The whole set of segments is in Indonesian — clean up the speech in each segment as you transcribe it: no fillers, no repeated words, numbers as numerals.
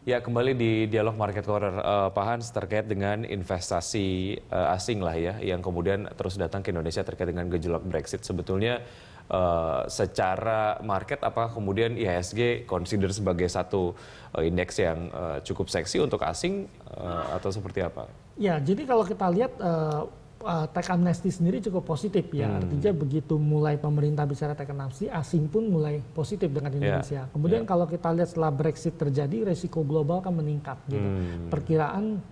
Ya, kembali di Dialog Market Corner, Pak Hans, terkait dengan investasi asing lah ya, yang kemudian terus datang ke Indonesia terkait dengan gejolak Brexit. Sebetulnya secara market, apakah kemudian IHSG consider sebagai satu indeks yang cukup seksi untuk asing atau seperti apa? Ya, jadi kalau kita lihat tax amnesty sendiri cukup positif ya. Artinya begitu mulai pemerintah bicara tax amnesty, asing pun mulai positif dengan Indonesia. Kemudian kalau kita lihat setelah Brexit terjadi, resiko global kan meningkat gitu. Perkiraan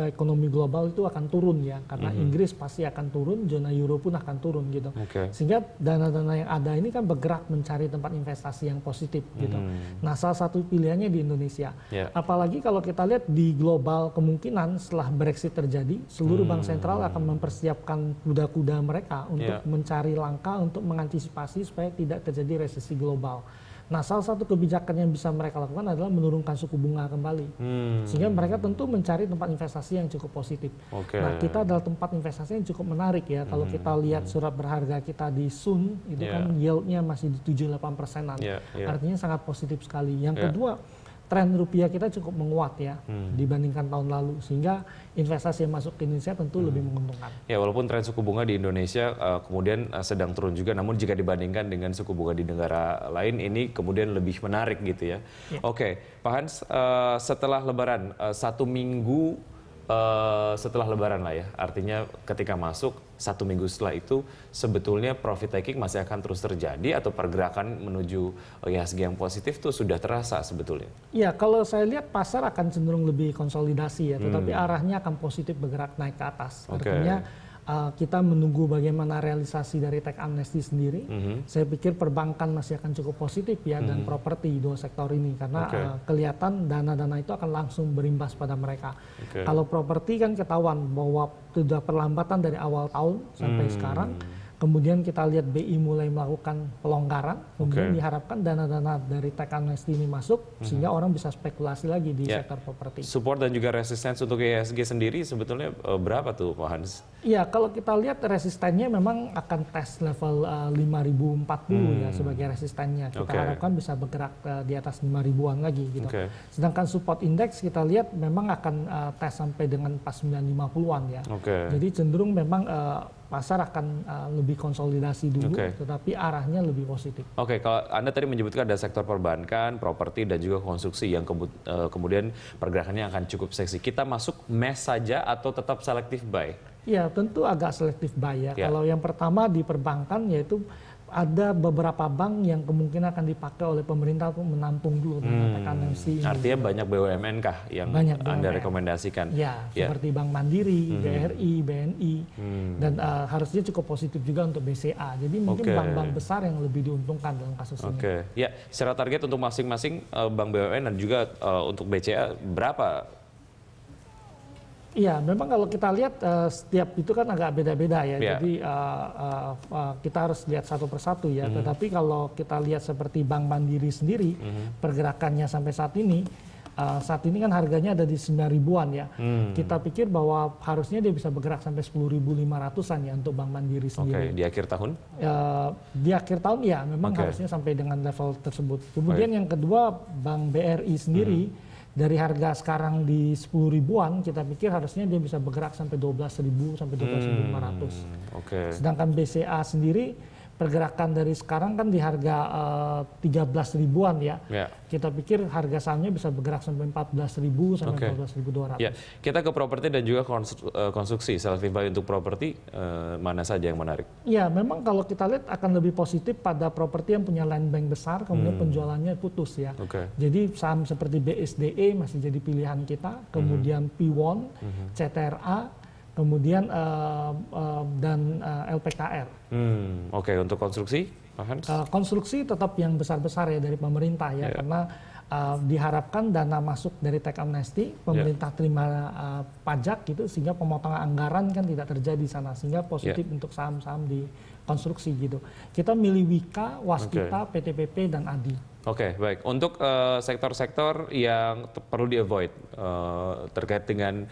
ekonomi global itu akan turun ya, karena Inggris pasti akan turun, zona euro pun akan turun gitu. Sehingga dana-dana yang ada ini kan bergerak mencari tempat investasi yang positif gitu. Nah, salah satu pilihannya di Indonesia. Apalagi kalau kita lihat di global, kemungkinan setelah Brexit terjadi, seluruh bank sentral akan mempersiapkan kuda-kuda mereka untuk mencari langkah untuk mengantisipasi supaya tidak terjadi resesi global. Nah, salah satu kebijakan yang bisa mereka lakukan adalah menurunkan suku bunga kembali. Sehingga mereka tentu mencari tempat investasi yang cukup positif. Nah, kita adalah tempat investasi yang cukup menarik ya. Kalau kita lihat surat berharga kita di Sun, itu kan yield-nya masih di 7-8%-an. Artinya sangat positif sekali. Yang kedua, tren rupiah kita cukup menguat ya dibandingkan tahun lalu, sehingga investasi yang masuk ke Indonesia tentu lebih menguntungkan. Ya, walaupun tren suku bunga di Indonesia kemudian sedang turun juga, namun jika dibandingkan dengan suku bunga di negara lain, ini kemudian lebih menarik gitu ya. Oke, Pak Hans, setelah Lebaran, 1 minggu setelah Lebaran lah ya, artinya ketika masuk 1 minggu setelah itu sebetulnya profit taking masih akan terus terjadi atau pergerakan menuju IHSG yang positif tuh sudah terasa sebetulnya? Ya, kalau saya lihat pasar akan cenderung lebih konsolidasi ya, tetapi arahnya akan positif bergerak naik ke atas. Artinya kita menunggu bagaimana realisasi dari tax amnesty sendiri. Saya pikir perbankan masih akan cukup positif ya, dan properti, dua sektor ini, karena kelihatan dana-dana itu akan langsung berimbas pada mereka. Kalau properti kan ketahuan bahwa sudah perlambatan dari awal tahun sampai sekarang. Kemudian kita lihat BI mulai melakukan pelonggaran, kemudian diharapkan dana-dana dari tax amnesty ini masuk, sehingga orang bisa spekulasi lagi di sektor properti. Support dan juga resistance untuk IHSG sendiri sebetulnya berapa tuh, Pak Hans? Iya, kalau kita lihat resistennya memang akan tes level 5040 ya sebagai resistennya. Kita harapkan bisa bergerak di atas 5000-an lagi gitu. Sedangkan support index kita lihat memang akan tes sampai dengan pas 950-an ya. Jadi cenderung memang pasar akan lebih konsolidasi dulu, tetapi arahnya lebih positif. Kalau Anda tadi menyebutkan ada sektor perbankan, properti, dan juga konstruksi yang kemudian pergerakannya akan cukup seksi. Kita masuk MES saja atau tetap selective buy? Ya, tentu agak selective buy ya. Kalau yang pertama di perbankan, yaitu ada beberapa bank yang kemungkinan akan dipakai oleh pemerintah untuk menampung dulu dana tax amnesty ini. Artinya banyak BUMN kah yang Anda rekomendasikan? Ya, seperti Bank Mandiri, BRI, BNI, dan harusnya cukup positif juga untuk BCA. Jadi mungkin bank-bank besar yang lebih diuntungkan dalam kasus ini. Ya, secara target untuk masing-masing bank BUMN dan juga untuk BCA berapa? Iya, memang kalau kita lihat setiap itu kan agak beda-beda ya. Jadi kita harus lihat satu persatu ya. Tetapi kalau kita lihat seperti Bank Mandiri sendiri, pergerakannya sampai saat ini kan harganya ada di 9.000-an ya. Kita pikir bahwa harusnya dia bisa bergerak sampai 10.500-an ya untuk Bank Mandiri sendiri. Di akhir tahun? Di akhir tahun ya, memang harusnya sampai dengan level tersebut. Kemudian yang kedua, Bank BRI sendiri, dari harga sekarang di 10.000-an, kita pikir harusnya dia bisa bergerak sampai 12.000 sampai 12.500. Sedangkan BCA sendiri pergerakan dari sekarang kan di harga 13.000-an ya. Kita pikir harga sahamnya bisa bergerak sampai 14.000 sampai 14.200. Ya, kita ke properti dan juga konstruksi. Selective buy untuk properti mana saja yang menarik? Ya, memang kalau kita lihat akan lebih positif pada properti yang punya land bank besar, kemudian penjualannya putus ya. Jadi saham seperti BSDE masih jadi pilihan kita, kemudian Piwon, CTRA, kemudian dan LPKR. Untuk konstruksi, Pak Hans? Konstruksi tetap yang besar-besar ya dari pemerintah ya, karena diharapkan dana masuk dari tax amnesty, pemerintah terima pajak gitu, sehingga pemotongan anggaran kan tidak terjadi di sana, sehingga positif untuk saham-saham di konstruksi gitu. Kita milih Wika, Waskita, PTPP, dan ADI. Baik. Untuk sektor-sektor yang perlu di-avoid terkait dengan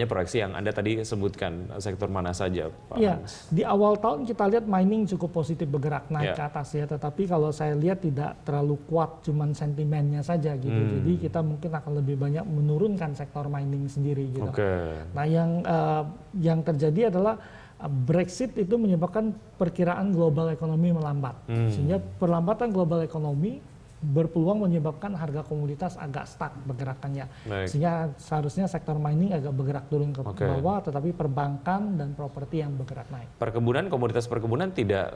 proyeksi yang Anda tadi sebutkan, sektor mana saja, Pak Hans? Di awal tahun kita lihat mining cukup positif bergerak naik ke atas ya, tetapi kalau saya lihat tidak terlalu kuat, cuman sentimen demand-nya saja gitu. Jadi kita mungkin akan lebih banyak menurunkan sektor mining sendiri gitu. Nah, yang terjadi adalah Brexit itu menyebabkan perkiraan global ekonomi melambat. Sehingga perlambatan global ekonomi berpeluang menyebabkan harga komoditas agak stuck pergerakannya. Sehingga seharusnya sektor mining agak bergerak turun ke bawah, tetapi perbankan dan properti yang bergerak naik. Perkebunan, komoditas perkebunan tidak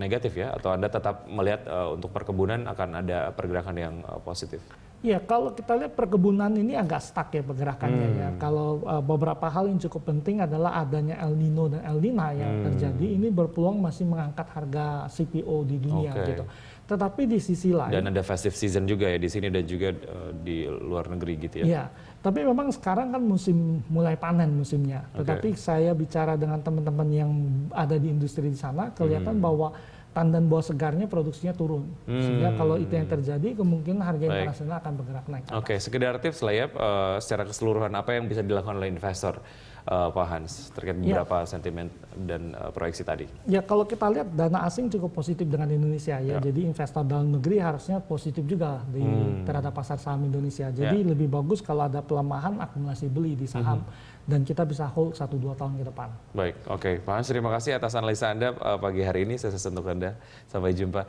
negatif ya? Atau Anda tetap melihat untuk perkebunan akan ada pergerakan yang positif? Ya, kalau kita lihat perkebunan ini agak stuck ya pergerakannya ya. Kalau beberapa hal yang cukup penting adalah adanya El Nino dan El Nina yang terjadi, ini berpeluang masih mengangkat harga CPO di dunia gitu. Tetapi di sisi lain, dan ada festive season juga ya di sini dan juga di luar negeri gitu ya. Iya, tapi memang sekarang kan musim mulai panen musimnya. Tetapi saya bicara dengan teman-teman yang ada di industri di sana, kelihatan bahwa tandan buah segarnya produksinya turun. Sehingga kalau itu yang terjadi, kemungkinan harga internasional akan bergerak naik. Sekedar tips lah ya, secara keseluruhan apa yang bisa dilakukan oleh investor, Pak Hans, terkait beberapa sentimen dan proyeksi tadi? Ya, kalau kita lihat dana asing cukup positif dengan Indonesia ya. Jadi investor dalam negeri harusnya positif juga terhadap pasar saham Indonesia. Jadi lebih bagus kalau ada pelemahan akumulasi beli di saham dan kita bisa hold 1-2 tahun ke depan. Baik, Pak Hans, terima kasih atas analisa Anda pagi hari ini. Saya untuk Anda. Sampai jumpa.